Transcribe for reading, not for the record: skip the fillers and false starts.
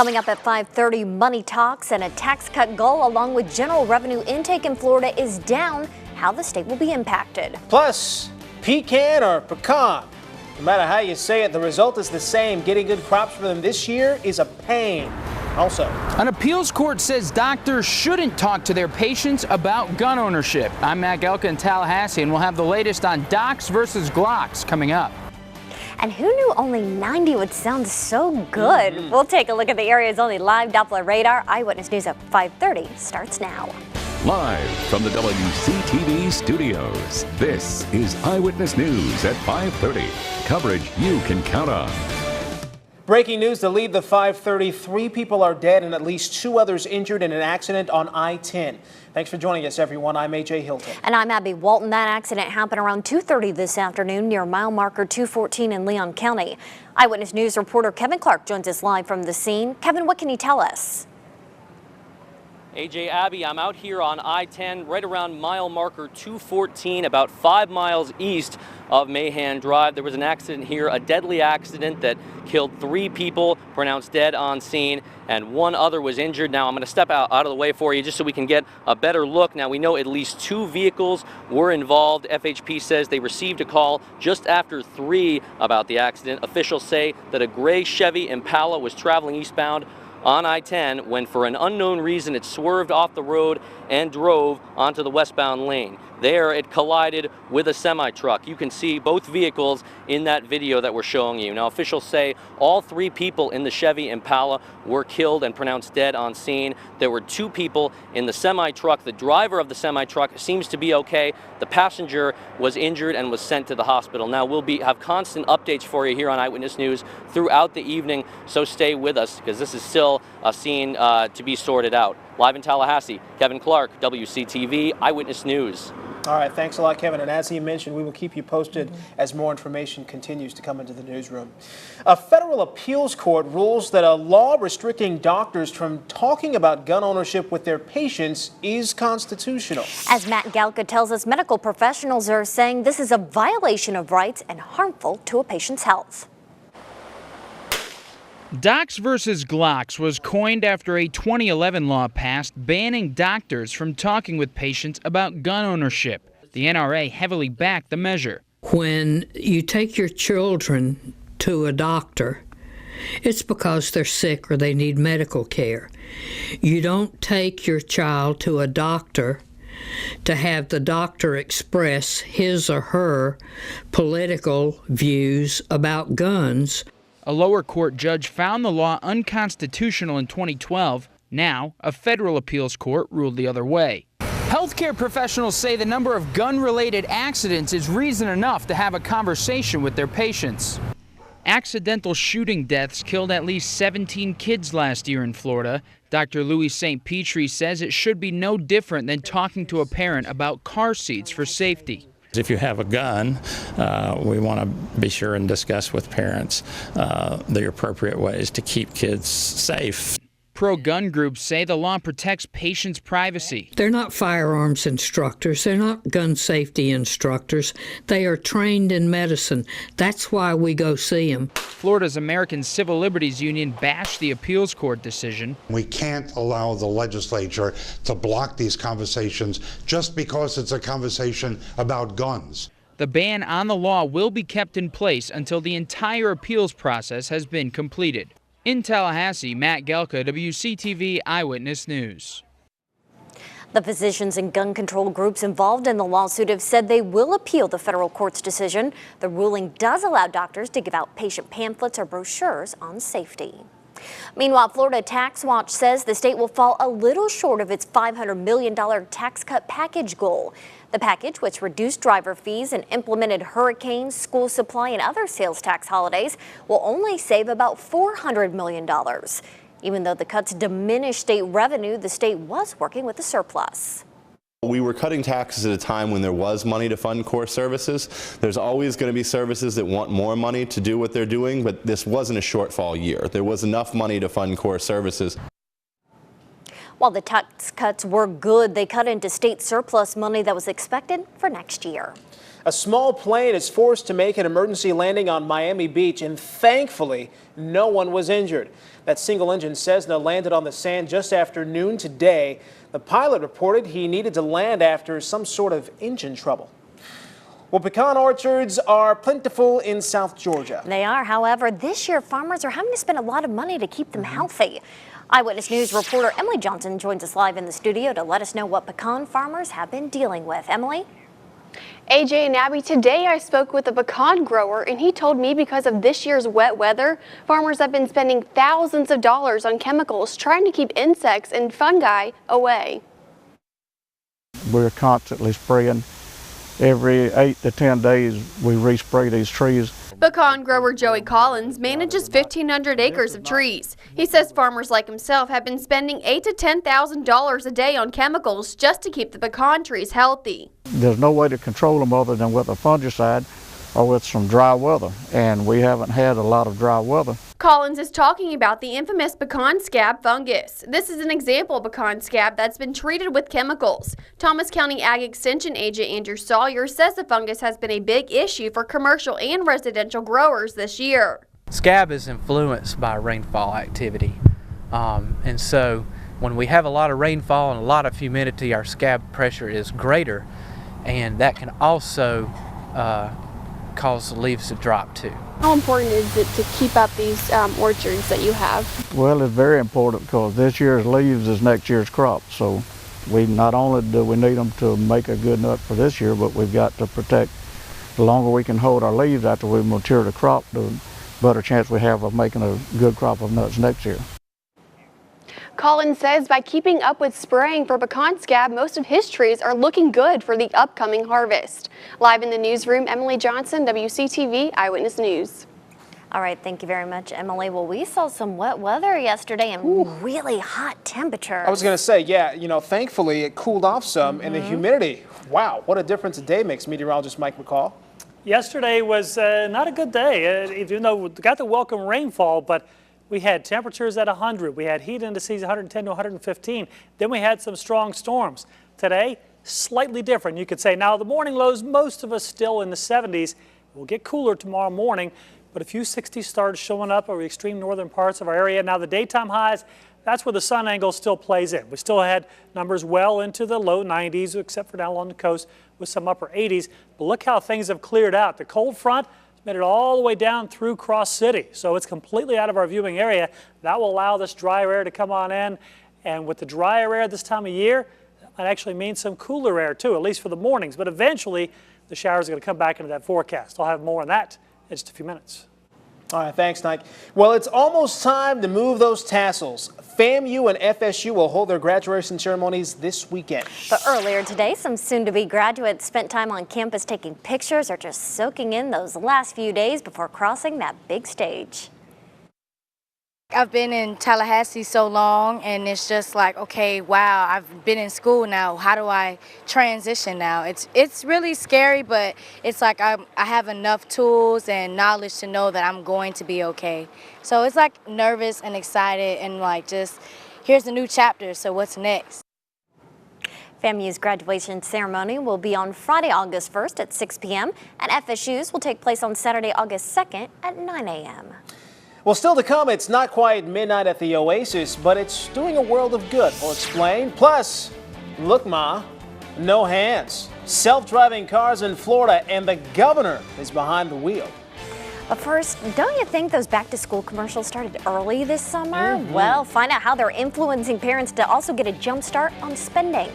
Coming up at 5:30, money talks and a tax cut goal along with general revenue intake in Florida is down. How the state will be impacted. Plus, pecan or pecan. No matter how you say it, the result is the same. Getting good crops for them this year is a pain. Also, an appeals court says doctors shouldn't talk to their patients about gun ownership. I'm Matt Gelka in Tallahassee, and we'll have the latest on Docs versus Glocks coming up. And who knew only 90 would sound so good? We'll take a look at the area's only live Doppler radar. Eyewitness News at 5:30 starts now. Live from the WCTV studios, this is Eyewitness News at 5:30. Coverage you can count on. Breaking news to lead the 5:30. 3 people are dead and at least 2 others injured in an accident on I-10. Thanks for joining us, everyone. I'm AJ Hilton. And I'm Abby Walton. That accident happened around 2:30 this afternoon near mile marker 214 in Leon County. Eyewitness News reporter Kevin Clark joins us live from the scene. Kevin, what can you tell us? AJ, Abby, I'm out here on I-10 right around mile marker 214, about 5 miles east of Mahan Drive. There was an accident here, a deadly accident that killed 3 people, pronounced dead on scene, and 1 other was injured. Now I'm going to step out of the way for you just so we can get a better look. Now we know at least 2 vehicles were involved. FHP says they received a call just after 3 about the accident. Officials say that a gray Chevy Impala was traveling eastbound on I-10 when for an unknown reason it swerved off the road and drove onto the westbound lane. There it collided with a semi-truck. You can see both vehicles in that video that we're showing you. Now officials say all 3 people in the Chevy Impala were killed and pronounced dead on scene. There were 2 people in the semi-truck. The driver of the semi-truck seems to be okay. The passenger was injured and was sent to the hospital. Now we'll have constant updates for you here on Eyewitness News throughout the evening, so stay with us because this is still a scene to be sorted out. Live in Tallahassee, Kevin Clark, WCTV Eyewitness News. All right, thanks a lot, Kevin. And as he mentioned, we will keep you posted as more information continues to come into the newsroom. A federal appeals court rules that a law restricting doctors from talking about gun ownership with their patients is constitutional. As Matt Gelka tells us, medical professionals are saying this is a violation of rights and harmful to a patient's health. Docs versus Glocks was coined after a 2011 law passed banning doctors from talking with patients about gun ownership. The NRA heavily backed the measure. When you take your children to a doctor, it's because they're sick or they need medical care. You don't take your child to a doctor to have the doctor express his or her political views about guns. A lower court judge found the law unconstitutional in 2012. Now, a federal appeals court ruled the other way. Healthcare professionals say the number of gun-related accidents is reason enough to have a conversation with their patients. Accidental shooting deaths killed at least 17 kids last year in Florida. Dr. Louis St. Petrie says it should be no different than talking to a parent about car seats for safety. If you have a gun, we want to be sure and discuss with parents the appropriate ways to keep kids safe. Pro-gun groups say the law protects patients' privacy. They're not firearms instructors. They're not gun safety instructors. They are trained in medicine. That's why we go see them. Florida's American Civil Liberties Union bashed the appeals court decision. We can't allow the legislature to block these conversations just because it's a conversation about guns. The ban on the law will be kept in place until the entire appeals process has been completed. In Tallahassee, Matt Gelka, WCTV Eyewitness News. The physicians and gun control groups involved in the lawsuit have said they will appeal the federal court's decision. The ruling does allow doctors to give out patient pamphlets or brochures on safety. Meanwhile, Florida Tax Watch says the state will fall a little short of its $500 million tax cut package goal. The package, which reduced driver fees and implemented hurricanes, school supply, and other sales tax holidays, will only save about $400 million. Even though the cuts diminish state revenue, the state was working with a surplus. We were cutting taxes at a time when there was money to fund core services. There's always going to be services that want more money to do what they're doing, but this wasn't a shortfall year. There was enough money to fund core services. While the tax cuts were good, they cut into state surplus money that was expected for next year. A small plane is forced to make an emergency landing on Miami Beach, and thankfully, no one was injured. That single-engine Cessna landed on the sand just after noon today. The pilot reported he needed to land after some sort of engine trouble. Well, pecan orchards are plentiful in South Georgia. They are. However, this year, farmers are having to spend a lot of money to keep them healthy. Eyewitness News reporter Emily Johnson joins us live in the studio to let us know what pecan farmers have been dealing with. Emily? AJ and Abby, today I spoke with a pecan grower and he told me because of this year's wet weather, farmers have been spending thousands of dollars on chemicals trying to keep insects and fungi away. We're constantly spraying. Every 8 to 10 days we respray these trees. Pecan grower Joey Collins manages 1,500 acres of trees. He says farmers like himself have been spending $8,000 to $10,000 a day on chemicals just to keep the pecan trees healthy. There's no way to control them other than with a fungicide or with some dry weather, and we haven't had a lot of dry weather. Collins is talking about the infamous pecan scab fungus. This is an example of pecan scab that's been treated with chemicals. Thomas County Ag Extension agent Andrew Sawyer says the fungus has been a big issue for commercial and residential growers this year. Scab is influenced by rainfall activity, and so when we have a lot of rainfall and a lot of humidity, our scab pressure is greater, and that can also cause the leaves to drop too. How important is it to keep up these orchards that you have? Well, it's very important because this year's leaves is next year's crop. So we not only do we need them to make a good nut for this year, but we've got to protect. The longer we can hold our leaves after we mature the crop, the better chance we have of making a good crop of nuts next year. Collins says by keeping up with spraying for pecan scab, most of his trees are looking good for the upcoming harvest. Live in the newsroom, Emily Johnson, WCTV Eyewitness News. All right, thank you very much, Emily. Well, we saw some wet weather yesterday and really hot temperatures. I was going to say, yeah, you know, thankfully it cooled off some, and the humidity, wow, what a difference a day makes, meteorologist Mike McCall. Yesterday was not a good day, even though we got the welcome rainfall, but we had temperatures at 100. We had heat indices 110 to 115. Then we had some strong storms. Today, slightly different, you could say. Now, the morning lows, most of us still in the 70s. We'll get cooler tomorrow morning, but a few 60s started showing up over the extreme northern parts of our area. Now, the daytime highs, that's where the sun angle still plays in. We still had numbers well into the low 90s, except for down along the coast with some upper 80s. But look how things have cleared out. The cold front made it all the way down through Cross City, so it's completely out of our viewing area. That will allow this drier air to come on in, and with the drier air this time of year, that might actually mean some cooler air too, at least for the mornings, but eventually the showers are going to come back into that forecast. I'll have more on that in just a few minutes. All right, thanks, Mike. Well, it's almost time to move those tassels. FAMU and FSU will hold their graduation ceremonies this weekend. But earlier today, some soon-to-be graduates spent time on campus taking pictures or just soaking in those last few days before crossing that big stage. I've been in Tallahassee so long, and it's just like, okay, wow, I've been in school now. How do I transition now? It's really scary, but it's like I have enough tools and knowledge to know that I'm going to be okay. So it's like nervous and excited and like just, here's a new chapter, so what's next? FAMU's graduation ceremony will be on Friday, August 1st at 6 p.m. and FSU's will take place on Saturday, August 2nd at 9 a.m. Well, still to come, it's not quite midnight at the Oasis, but it's doing a world of good. We'll explain. Plus, look, Ma, no hands. Self-driving cars in Florida, and the governor is behind the wheel. But first, don't you think those back-to-school commercials started early this summer? Well, find out how they're influencing parents to also get a jump start on spending.